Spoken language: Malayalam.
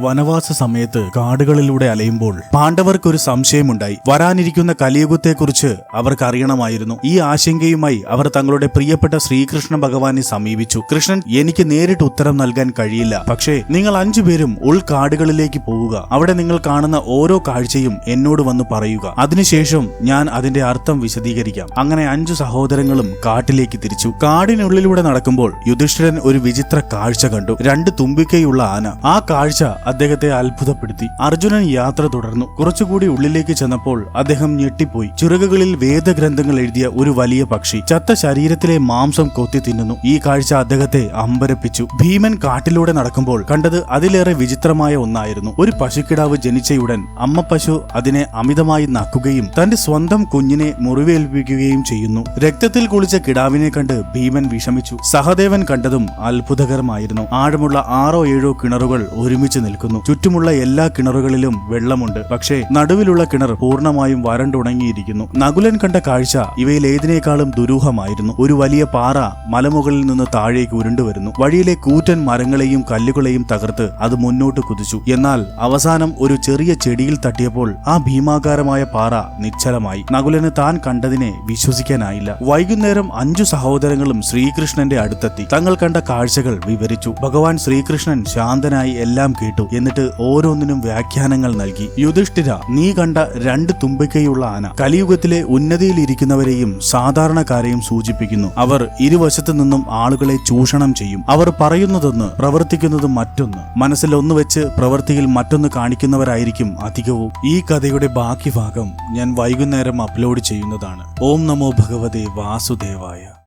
വനവാസ സമയത്ത് കാടുകളിലൂടെ അലയുമ്പോൾ പാണ്ഡവർക്കൊരു സംശയമുണ്ടായി. വരാനിരിക്കുന്ന കലിയുഗത്തെക്കുറിച്ച് അവർക്ക് അറിയണമായിരുന്നു. ഈ ആശങ്കയുമായി അവർ തങ്ങളുടെ പ്രിയപ്പെട്ട ശ്രീകൃഷ്ണ ഭഗവാനെ സമീപിച്ചു. കൃഷ്ണൻ, എനിക്ക് നേരിട്ട് ഉത്തരം നൽകാൻ കഴിയില്ല, പക്ഷേ നിങ്ങൾ 5 പേരും ഉൾക്കാടുകളിലേക്ക് പോവുക. അവിടെ നിങ്ങൾ കാണുന്ന ഓരോ കാഴ്ചയും എന്നോട് വന്ന് പറയുക. അതിനുശേഷം ഞാൻ അതിന്റെ അർത്ഥം വിശദീകരിക്കാം. അങ്ങനെ 5 സഹോദരങ്ങളും കാട്ടിലേക്ക് തിരിച്ചു. കാടിനുള്ളിലൂടെ നടക്കുമ്പോൾ യുധിഷ്ഠിരൻ ഒരു വിചിത്ര കാഴ്ച കണ്ടു. 2 തുമ്പിക്കൈയുള്ള ആന. ആ കാഴ്ച അദ്ദേഹത്തെ അത്ഭുതപ്പെടുത്തി. അർജുനൻ യാത്ര തുടർന്നു. കുറച്ചുകൂടി ഉള്ളിലേക്ക് ചെന്നപ്പോൾ അദ്ദേഹം ഞെട്ടിപ്പോയി. ചിറകുകളിൽ വേദഗ്രന്ഥങ്ങൾ എഴുതിയ ഒരു വലിയ പക്ഷി ചത്ത ശരീരത്തിലെ മാംസം കൊത്തി തിന്നുന്നു. ഈ കാഴ്ച അദ്ദേഹത്തെ അമ്പരപ്പിച്ചു. ഭീമൻ കാട്ടിലൂടെ നടക്കുമ്പോൾ കണ്ടത് അതിലേറെ വിചിത്രമായ ഒന്നായിരുന്നു. ഒരു പശുക്കിടാവ് ജനിച്ചയുടൻ അമ്മ പശു അതിനെ അമിതമായി നക്കുകയും തന്റെ സ്വന്തം കുഞ്ഞിനെ മുറിവേൽപ്പിക്കുകയും ചെയ്യുന്നു. രക്തത്തിൽ കുളിച്ച കിടാവിനെ കണ്ട് ഭീമൻ വിഷമിച്ചു. സഹദേവൻ കണ്ടതും അത്ഭുതകരമായിരുന്നു. ആഴമുള്ള 6 or 7 കിണറുകൾ ഒരുമിച്ച് നിൽക്കുന്നു. ചുറ്റുമുള്ള എല്ലാ കിണറുകളിലും വെള്ളമുണ്ട്. പക്ഷേ നടുവിലുള്ള കിണർ പൂർണ്ണമായും വരണ്ടുണങ്ങിയിരിക്കുന്നു. നകുലൻ കണ്ട കാഴ്ച ഇവയിൽ ഏതിനേക്കാളും ദുരൂഹമായിരുന്നു. ഒരു വലിയ പാറ മലമുകളിൽ നിന്ന് താഴേക്ക് ഉരുണ്ടുവരുന്നു. വഴിയിലെ കൂറ്റൻ മരങ്ങളെയും കല്ലുകളെയും തകർത്ത് അത് മുന്നോട്ട് കുതിച്ചു. എന്നാൽ അവസാനം ഒരു ചെറിയ ചെടിയിൽ തട്ടിയപ്പോൾ ആ ഭീമാകാരമായ പാറ നിശ്ചലമായി. നകുലന് താൻ കണ്ടതിനെ വിശ്വസിക്കാനായില്ല. വൈകുന്നേരം 5 സഹോദരങ്ങളും ശ്രീകൃഷ്ണന്റെ അടുത്തെത്തി. തങ്ങൾ കണ്ട കാഴ്ചകൾ വിവരിച്ചു. ഭഗവാൻ ശ്രീകൃഷ്ണൻ ശാന്തനായി എല്ലാം കേട്ടു. എന്നിട്ട് ഓരോന്നിനും വ്യാഖ്യാനങ്ങൾ നൽകി. യുധിഷ്ഠിര, നീ കണ്ട 2 തുമ്പിക്കൈയുള്ള ആന കലിയുഗത്തിലെ ഉന്നതിയിലിരിക്കുന്നവരെയും സാധാരണക്കാരെയും സൂചിപ്പിക്കുന്നു. അവർ ഇരുവശത്തു നിന്നും ആളുകളെ ചൂഷണം ചെയ്യും. അവർ പറയുന്നതൊന്ന്, പ്രവർത്തിക്കുന്നത് മറ്റൊന്ന്. മനസ്സിൽ ഒന്ന് വെച്ച് പ്രവൃത്തിയിൽ മറ്റൊന്ന് കാണിക്കുന്നവരായിരിക്കും അധികവും. ഈ കഥയുടെ ബാക്കി ഭാഗം ഞാൻ വൈകുന്നേരം അപ്ലോഡ് ചെയ്യുന്നതാണ്. ഓം നമോ ഭഗവതേ വാസുദേവായ.